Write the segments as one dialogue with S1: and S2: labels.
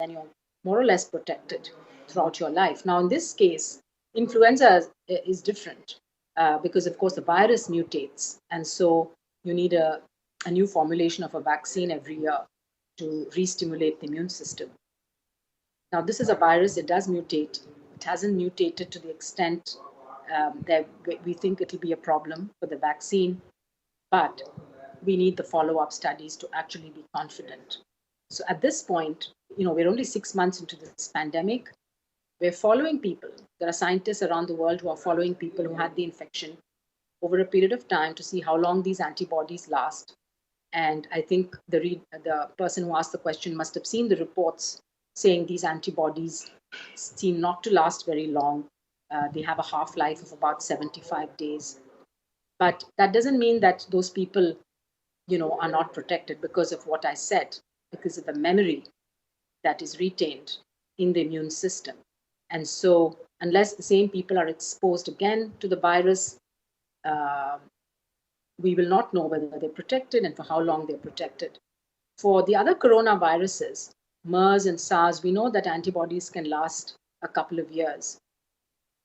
S1: then you're more or less protected throughout your life. Now, in this case, influenza is different because, of course, the virus mutates. And so you need a new formulation of a vaccine every year to re-stimulate the immune system. Now, this is a virus, it does mutate. It hasn't mutated to the extent that we think it'll be a problem for the vaccine, but we need the follow-up studies to actually be confident. So at this point, we're only 6 months into this pandemic. We're following people. There are scientists around the world who are following people who had the infection over a period of time to see how long these antibodies last. And I think the person who asked the question must have seen the reports saying these antibodies seem not to last very long. They have a half-life of about 75 days. But that doesn't mean that those people, are not protected because of what I said, because of the memory that is retained in the immune system. And so unless the same people are exposed again to the virus, we will not know whether they're protected and for how long they're protected. For the other coronaviruses, MERS and SARS, we know that antibodies can last a couple of years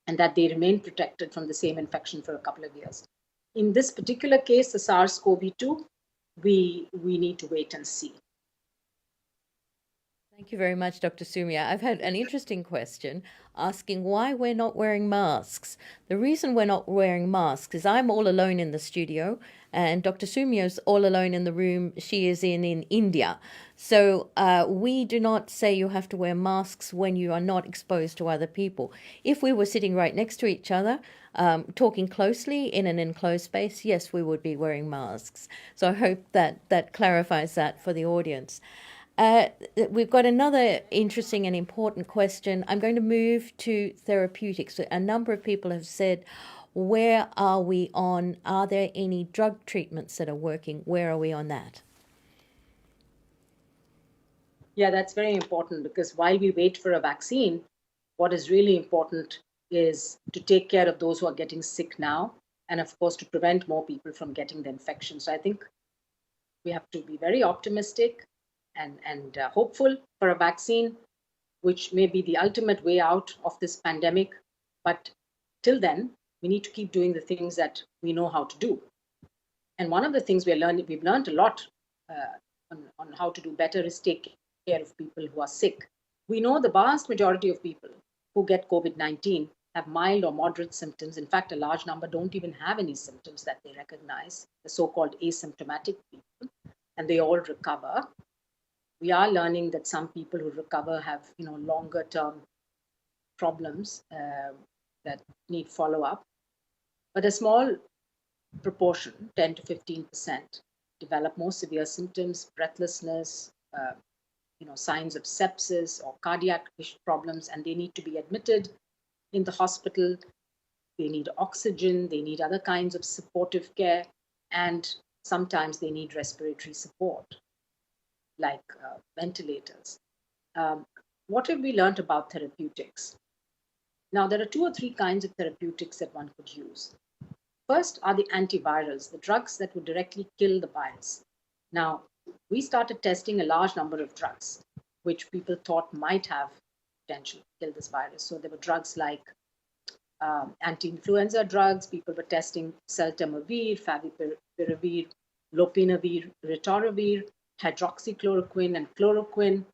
S1: and that they remain protected from the same infection for a couple of years. In this particular case, the SARS-CoV-2, we need to wait and see.
S2: Thank you very much, Dr. Sumia. I've had an interesting question asking why we're not wearing masks. The reason we're not wearing masks is I'm all alone in the studio and Dr. Sumia is all alone in the room she is in India. So we do not say you have to wear masks when you are not exposed to other people. If we were sitting right next to each other, talking closely in an enclosed space, yes, we would be wearing masks. So I hope that clarifies that for the audience. We've got another interesting and important question. I'm going to move to therapeutics. A number of people have said, where are we on? Are there any drug treatments that are working? Where are we on that?
S1: Yeah, that's very important because while we wait for a vaccine, what is really important is to take care of those who are getting sick now and, of course, to prevent more people from getting the infection. So I think we have to be very optimistic and hopeful for a vaccine, which may be the ultimate way out of this pandemic. But till then, we need to keep doing the things that we know how to do. And one of the things we've learned a lot on how to do better is take care of people who are sick. We know the vast majority of people who get COVID-19 have mild or moderate symptoms. In fact, a large number don't even have any symptoms that they recognize, the so-called asymptomatic people, and they all recover. We are learning that some people who recover have, longer term problems that need follow-up. But a small proportion, 10 to 15%, develop more severe symptoms, breathlessness, signs of sepsis or cardiac problems, and they need to be admitted in the hospital. They need oxygen, they need other kinds of supportive care, and sometimes they need respiratory support, like ventilators. What have we learned about therapeutics? Now, there are 2 or 3 kinds of therapeutics that one could use. First are the antivirals, the drugs that would directly kill the virus. Now, we started testing a large number of drugs, which people thought might have potential to kill this virus. So there were drugs like anti-influenza drugs. People were testing seltamivir, favipiravir, lopinavir, ritonavir, hydroxychloroquine and chloroquine,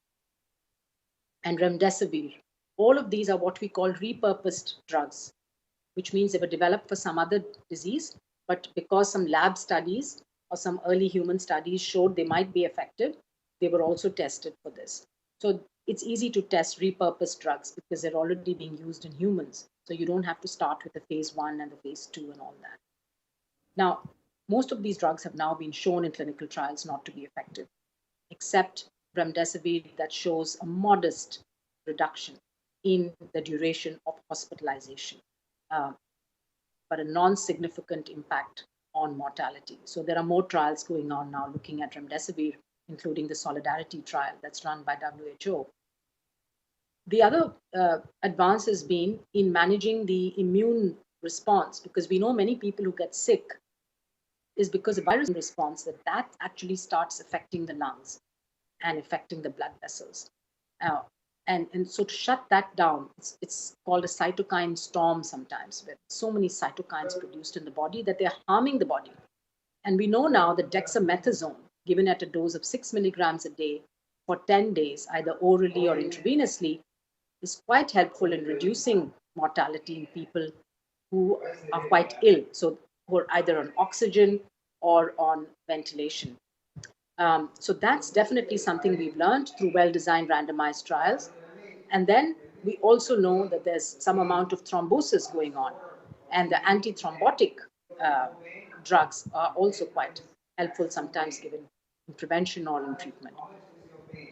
S1: and remdesivir. All of these are what we call repurposed drugs, which means they were developed for some other disease, but because some lab studies or some early human studies showed they might be effective, they were also tested for this. So it's easy to test repurposed drugs because they're already being used in humans. So you don't have to start with the phase 1 and the phase 2 and all that. Now, most of these drugs have now been shown in clinical trials not to be effective, except remdesivir that shows a modest reduction in the duration of hospitalization, but a non-significant impact on mortality. So there are more trials going on now looking at remdesivir, including the Solidarity trial that's run by WHO. The other advance has been in managing the immune response, because we know many people who get sick is because of virus response that actually starts affecting the lungs and affecting the blood vessels. And so to shut that down, it's called a cytokine storm sometimes, where so many cytokines produced in the body that they're harming the body. And we know now that dexamethasone, given at a dose of 6 milligrams a day for 10 days, either orally or intravenously, is quite helpful in reducing mortality in people who are quite ill, so who are either on oxygen or on ventilation. So that's definitely something we've learned through well-designed randomized trials. And then we also know that there's some amount of thrombosis going on, and the antithrombotic uh, drugs are also quite helpful sometimes given in prevention or in treatment.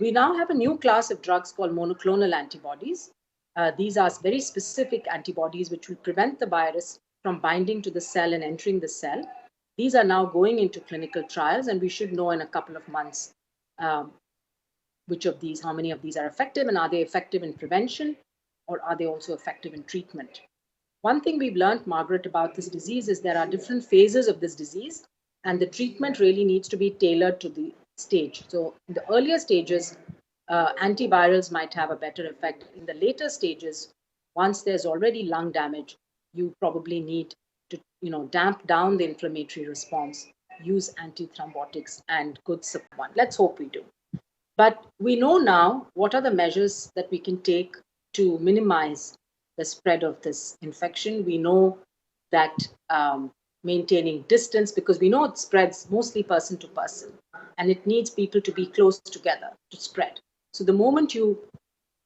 S1: We now have a new class of drugs called monoclonal antibodies. These are very specific antibodies which will prevent the virus from binding to the cell and entering the cell. These are now going into clinical trials, and we should know in a couple of months um, how many of these are effective, and are they effective in prevention, or are they also effective in treatment? One thing we've learned, Margaret, about this disease is there are different phases of this disease, and the treatment really needs to be tailored to the stage. So in the earlier stages, antivirals might have a better effect. In the later stages, once there's already lung damage, you probably need to, damp down the inflammatory response, use antithrombotics, and good support. Let's hope we do. But we know now what are the measures that we can take to minimize the spread of this infection. We know that maintaining distance, because we know it spreads mostly person to person, and it needs people to be close together to spread. So the moment you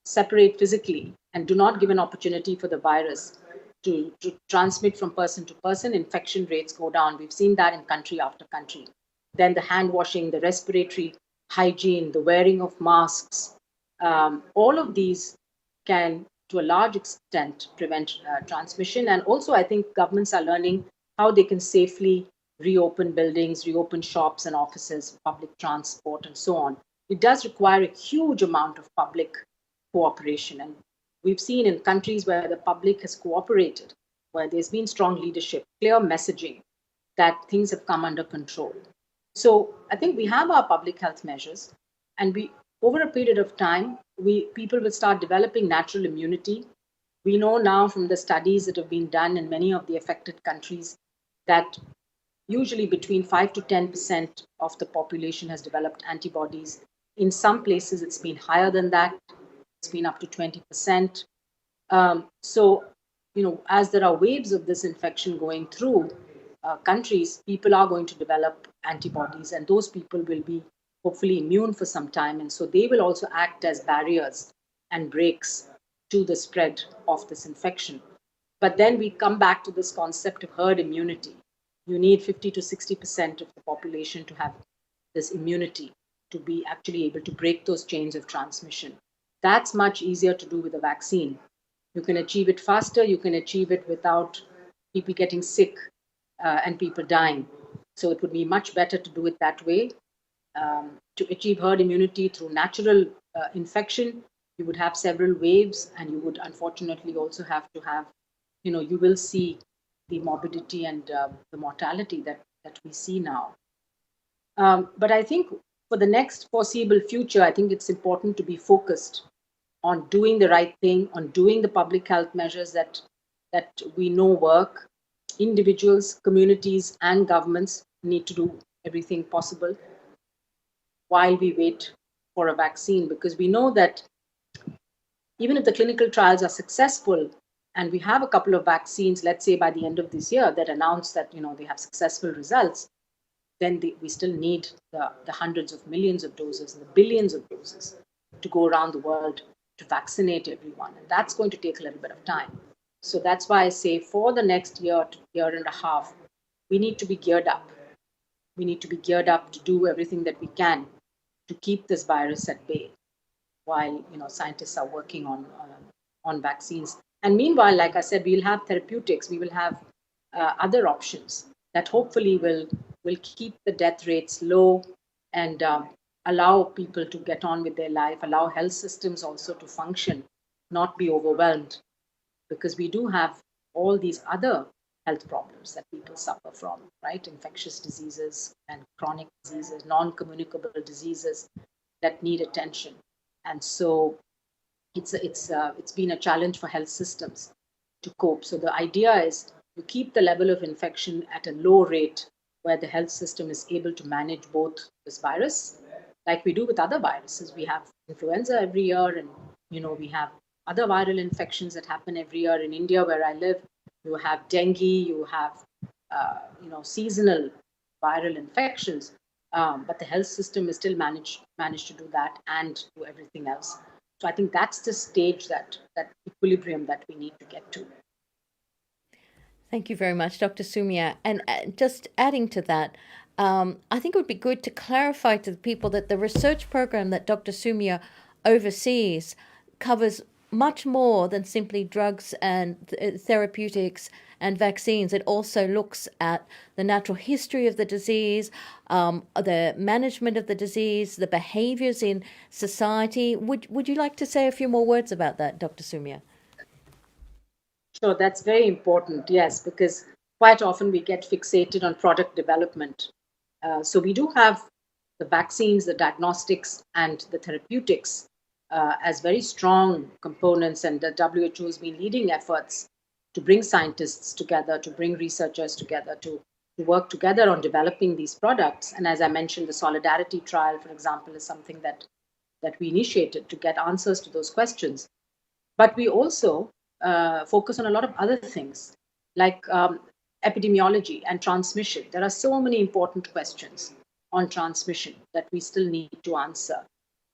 S1: separate physically and do not give an opportunity for the virus to transmit from person to person, infection rates go down. We've seen that in country after country. Then the hand washing, the respiratory hygiene, the wearing of masks, all of these can, to a large extent, prevent transmission. And also, I think governments are learning how they can safely reopen buildings, reopen shops and offices, public transport, and so on. It does require a huge amount of public cooperation. And we've seen in countries where the public has cooperated, where there's been strong leadership, clear messaging, that things have come under control. So I think we have our public health measures, and over a period of time, people will start developing natural immunity. We know now from the studies that have been done in many of the affected countries that usually between 5 to 10% of the population has developed antibodies. In some places, it's been higher than that. It's been up to 20%. So, as there are waves of this infection going through countries, people are going to develop antibodies, and those people will be hopefully immune for some time. And so they will also act as barriers and brakes to the spread of this infection. But then we come back to this concept of herd immunity. You need 50 to 60% of the population to have this immunity to be actually able to break those chains of transmission. That's much easier to do with a vaccine. You can achieve it faster, you can achieve it without people getting sick and people dying. So it would be much better to do it that way. To achieve herd immunity through natural infection, you would have several waves, and you would unfortunately also have to have, you will see the morbidity and the mortality that we see now. But I think for the next foreseeable future, I think it's important to be focused on doing the right thing, on doing the public health measures that we know work. Individuals, communities, and governments need to do everything possible while we wait for a vaccine, because we know that even if the clinical trials are successful and we have a couple of vaccines, let's say by the end of this year, that announce that they have successful results, then we still need the hundreds of millions of doses and the billions of doses to go around the world to vaccinate everyone. And that's going to take a little bit of time. So that's why I say for the next year to year and a half, we need to be geared up. We need to be geared up to do everything that we can to keep this virus at bay, while scientists are working on vaccines. And meanwhile, like I said, we'll have therapeutics. We will have other options that hopefully will keep the death rates low and allow people to get on with their life, allow health systems also to function, not be overwhelmed, because we do have all these other health problems that people suffer from, right? Infectious diseases and chronic diseases, non-communicable diseases that need attention. And so it's been a challenge for health systems to cope. So the idea is to keep the level of infection at a low rate where the health system is able to manage both this virus, like we do with other viruses. We have influenza every year, and we have other viral infections that happen every year. In India, where I live, you have dengue, you have seasonal viral infections, but the health system is still managed to do that and do everything else. So I think that's the stage, that equilibrium that we need to get to.
S2: Thank you very much, Dr. Sumia. And just adding to that, I think it would be good to clarify to the people that the research program that Dr. Sumia oversees covers much more than simply drugs and therapeutics and vaccines. It also looks at the natural history of the disease, the management of the disease, the behaviors in society. Would you like to say a few more words about that, Dr. Sumia?
S1: Sure, that's very important, yes, because quite often we get fixated on product development. So we do have the vaccines, the diagnostics, and the therapeutics as very strong components, and the WHO has been leading efforts to bring scientists together, to bring researchers together, to work together on developing these products. And as I mentioned, the Solidarity trial, for example, is something that we initiated to get answers to those questions. But we also focus on a lot of other things, like epidemiology and transmission. There are so many important questions on transmission that we still need to answer.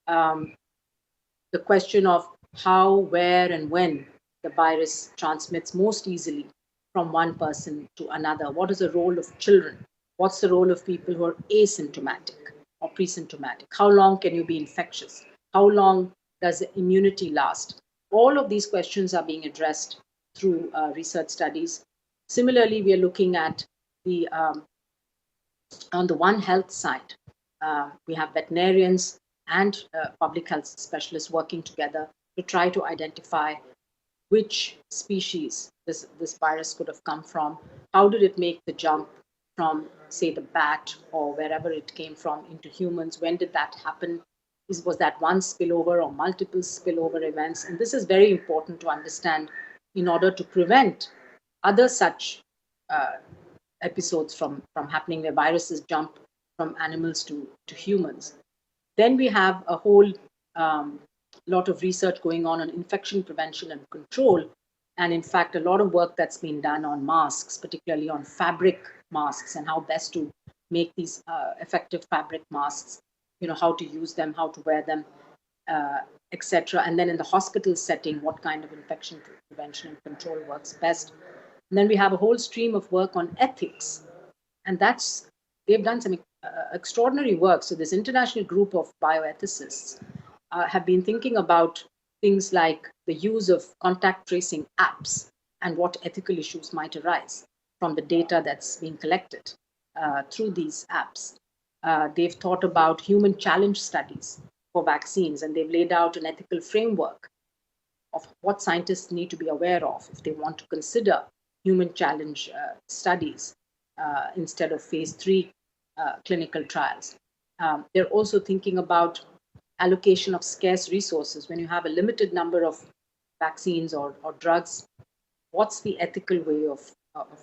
S1: The question of how, where, and when the virus transmits most easily from one person to another. What is the role of children? What's the role of people who are asymptomatic or pre-symptomatic? How long can you be infectious? How long does the immunity last? All of these questions are being addressed through research studies. Similarly, we are looking at on the One Health side, we have veterinarians and public health specialists working together to try to identify which species this virus could have come from. How did it make the jump from, say, the bat or wherever it came from into humans? When did that happen? Was that one spillover or multiple spillover events? And this is very important to understand in order to prevent other such episodes from happening, where viruses jump from animals to humans. Then we have a whole lot of research going on infection prevention and control. And in fact, a lot of work that's been done on masks, particularly on fabric masks, and how best to make these effective fabric masks, how to use them, how to wear them, etc. And then in the hospital setting, what kind of infection prevention and control works best. And then we have a whole stream of work on ethics. And they've done some extraordinary work. So this international group of bioethicists have been thinking about things like the use of contact tracing apps and what ethical issues might arise from the data that's being collected through these apps. They've thought about human challenge studies for vaccines, and they've laid out an ethical framework of what scientists need to be aware of if they want to consider human challenge studies instead of phase 3 clinical trials. They're also thinking about allocation of scarce resources. When you have a limited number of vaccines or drugs, what's the ethical way of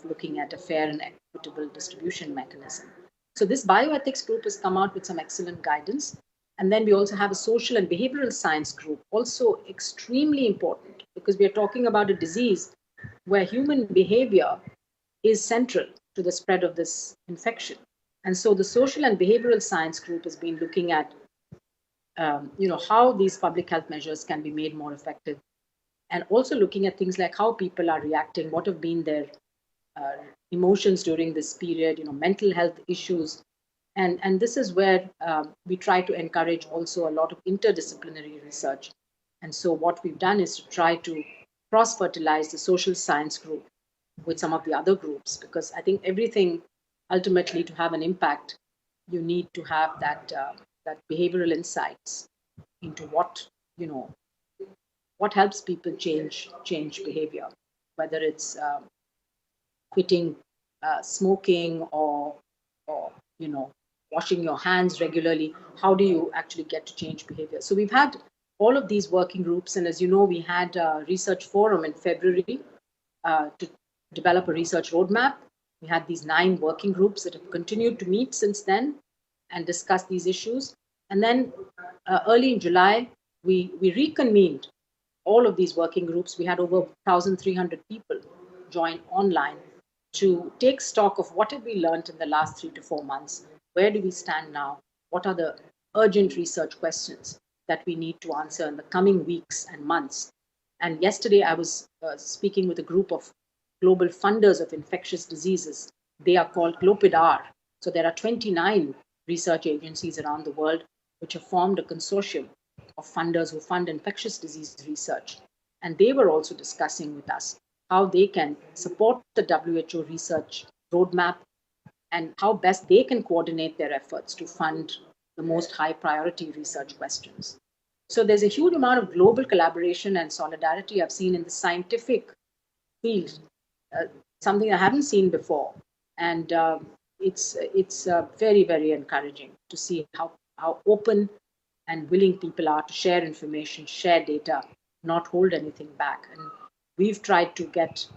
S1: looking at a fair and equitable distribution mechanism? So this bioethics group has come out with some excellent guidance. And then we also have a social and behavioral science group, also extremely important, because we are talking about a disease where human behavior is central to the spread of this infection. And so the social and behavioral science group has been looking at how these public health measures can be made more effective, and also looking at things like how people are reacting, what have been their emotions during this period, mental health issues. And this is where we try to encourage also a lot of interdisciplinary research. And so what we've done is to try to cross-fertilize the social science group with some of the other groups, because I think everything, ultimately, to have an impact, you need to have that behavioral insights into what helps people change behavior, whether it's quitting smoking or washing your hands regularly. How do you actually get to change behavior? So we've had all of these working groups, and as you know, we had a research forum in February to develop a research roadmap. We had these 9 working groups that have continued to meet since then and discuss these issues. And then early in July, we reconvened all of these working groups. We had over 1,300 people join online to take stock of what have we learned in the last 3 to 4 months. Where do we stand now? What are the urgent research questions that we need to answer in the coming weeks and months? And yesterday, I was speaking with a group of global funders of infectious diseases. They are called GLOPIDAR. So there are 29 research agencies around the world which have formed a consortium of funders who fund infectious disease research. And they were also discussing with us how they can support the WHO research roadmap and how best they can coordinate their efforts to fund the most high priority research questions. So there's a huge amount of global collaboration and solidarity I've seen in the scientific field, something I haven't seen before. And it's very, very encouraging to see how open and willing people are to share information, share data, not hold anything back. And we've tried to get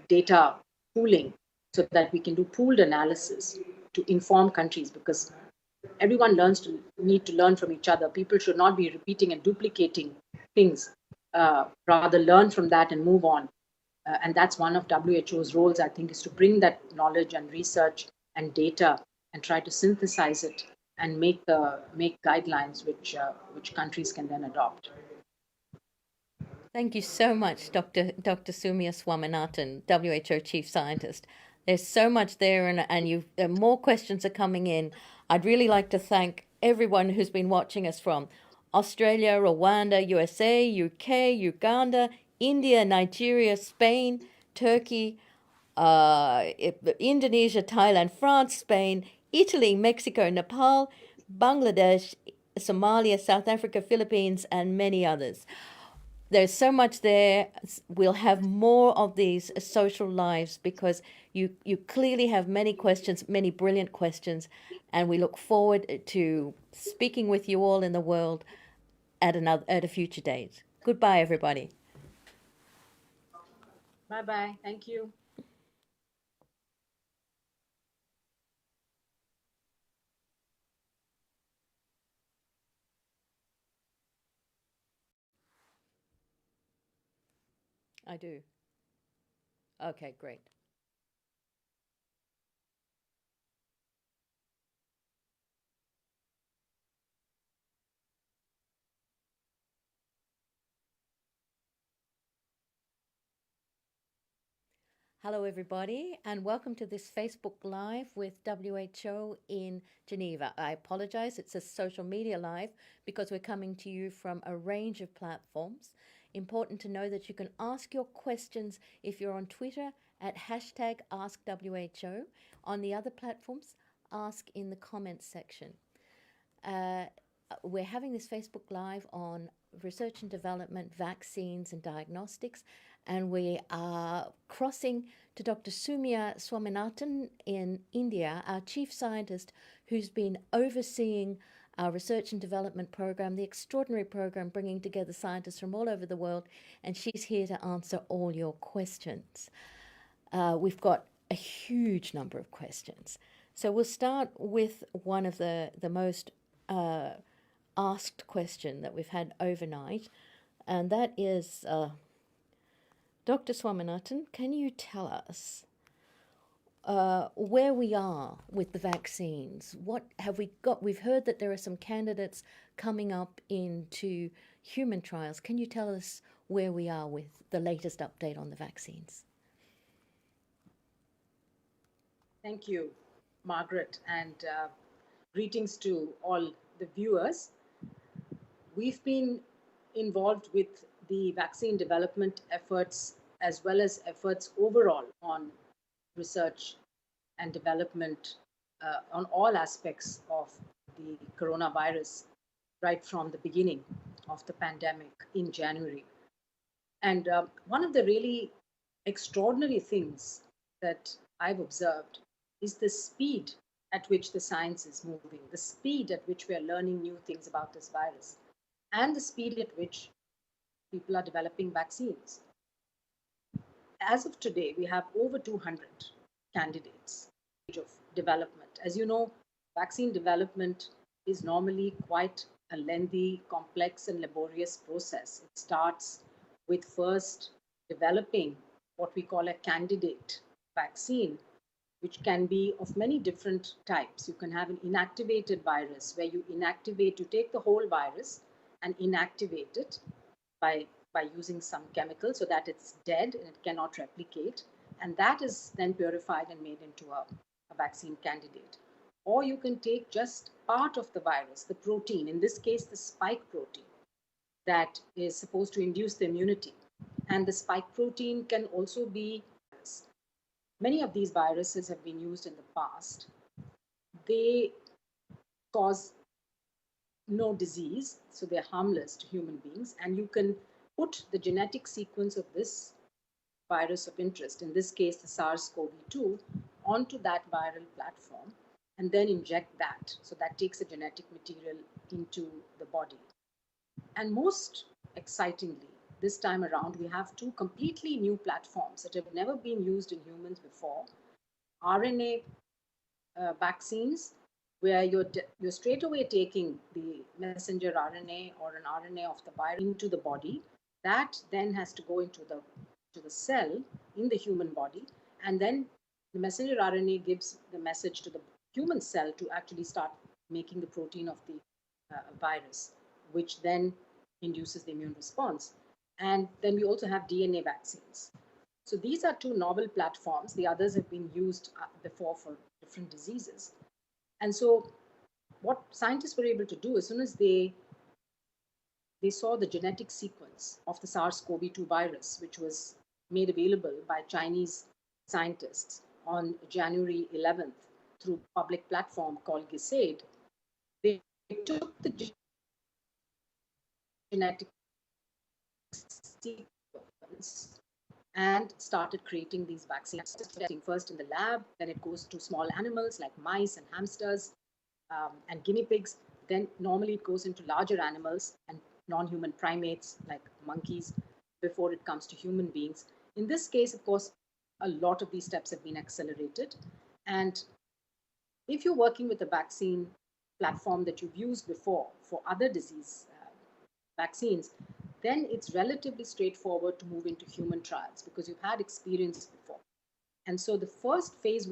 S1: data pooling so that we can do pooled analysis to inform countries, because everyone need to learn from each other. People should not be repeating and duplicating things, rather learn from that and move on. And that's one of WHO's roles, I think, is to bring that knowledge and research and data and try to synthesize it and make guidelines which countries can then adopt.
S2: Thank you so much, Dr. Soumya Swaminathan, WHO Chief Scientist. There's so much there, and more questions are coming in. I'd really like to thank everyone who's been watching us from Australia, Rwanda, USA, UK, Uganda, India, Nigeria, Spain, Turkey, Indonesia, Thailand, France, Spain, Italy, Mexico, Nepal, Bangladesh, Somalia, South Africa, Philippines, and many others. There's so much there. We'll have more of these social lives because you clearly have many questions, many brilliant questions, and we look forward to speaking with you all in the world at a future date. Goodbye, everybody.
S1: Bye-bye. Thank you.
S2: I do. Okay, great. Hello, everybody, and welcome to this Facebook Live with WHO in Geneva. I apologize, it's a social media live because we're coming to you from a range of platforms. Important to know that you can ask your questions if you're on Twitter at hashtag AskWHO. On the other platforms, ask in the comments section. We're having this Facebook Live on research and development, vaccines and diagnostics, and we are crossing to Dr. Soumya Swaminathan in India, our chief scientist who's been overseeing our research and development program, the extraordinary program bringing together scientists from all over the world, and she's here to answer all your questions. We've got a huge number of questions. So we'll start with one of the most asked question that we've had overnight, and that is, Dr. Swaminathan, can you tell us where we are with the vaccines? What have we got? We've heard that there are some candidates coming up into human trials. Can you tell us where we are with the latest update on the vaccines?
S1: Thank you, Margaret, and greetings to all the viewers. We've been involved with the vaccine development efforts as well as efforts overall on research and development on all aspects of the coronavirus right from the beginning of the pandemic in January. And one of the really extraordinary things that I've observed is the speed at which the science is moving, the speed at which we are learning new things about this virus. and the speed at which people are developing vaccines. As of today, we have over 200 candidates of development. As you know, vaccine development is normally quite a lengthy, complex, and laborious process. It starts with first developing what we call a candidate vaccine, which can be of many different types. You can have an inactivated virus where you take the whole virus and inactivate it by using some chemical so that it's dead and it cannot replicate, and that is then purified and made into a vaccine candidate. Or you can take just part of the virus, the protein, in this case the spike protein, that is supposed to induce the immunity, and the spike protein can also be many of these viruses have been used in the past. They cause no disease, so they're harmless to human beings, and you can put the genetic sequence of this virus of interest, in this case the SARS-CoV-2, onto that viral platform and then inject that. So that takes the genetic material into the body. And most excitingly, this time around, we have two completely new platforms that have never been used in humans before: RNA vaccines, where you're straight away taking the messenger RNA or an RNA of the virus into the body. That then has to go into the cell in the human body, and then the messenger RNA gives the message to the human cell to actually start making the protein of the virus, which then induces the immune response. And then we also have DNA vaccines. So these are two novel platforms. The others have been used before for different diseases. And so what scientists were able to do, as soon as they saw the genetic sequence of the SARS-CoV-2 virus, which was made available by Chinese scientists on January 11th through a public platform called GISAID, they took the genetic sequence and started creating these vaccines. Testing first in the lab, then it goes to small animals like mice and hamsters and guinea pigs. Then normally it goes into larger animals and non-human primates like monkeys before it comes to human beings. In this case, of course, a lot of these steps have been accelerated. And if you're working with a vaccine platform that you've used before for other disease vaccines, then it's relatively straightforward to move into human trials because you've had experience before. And so the first phase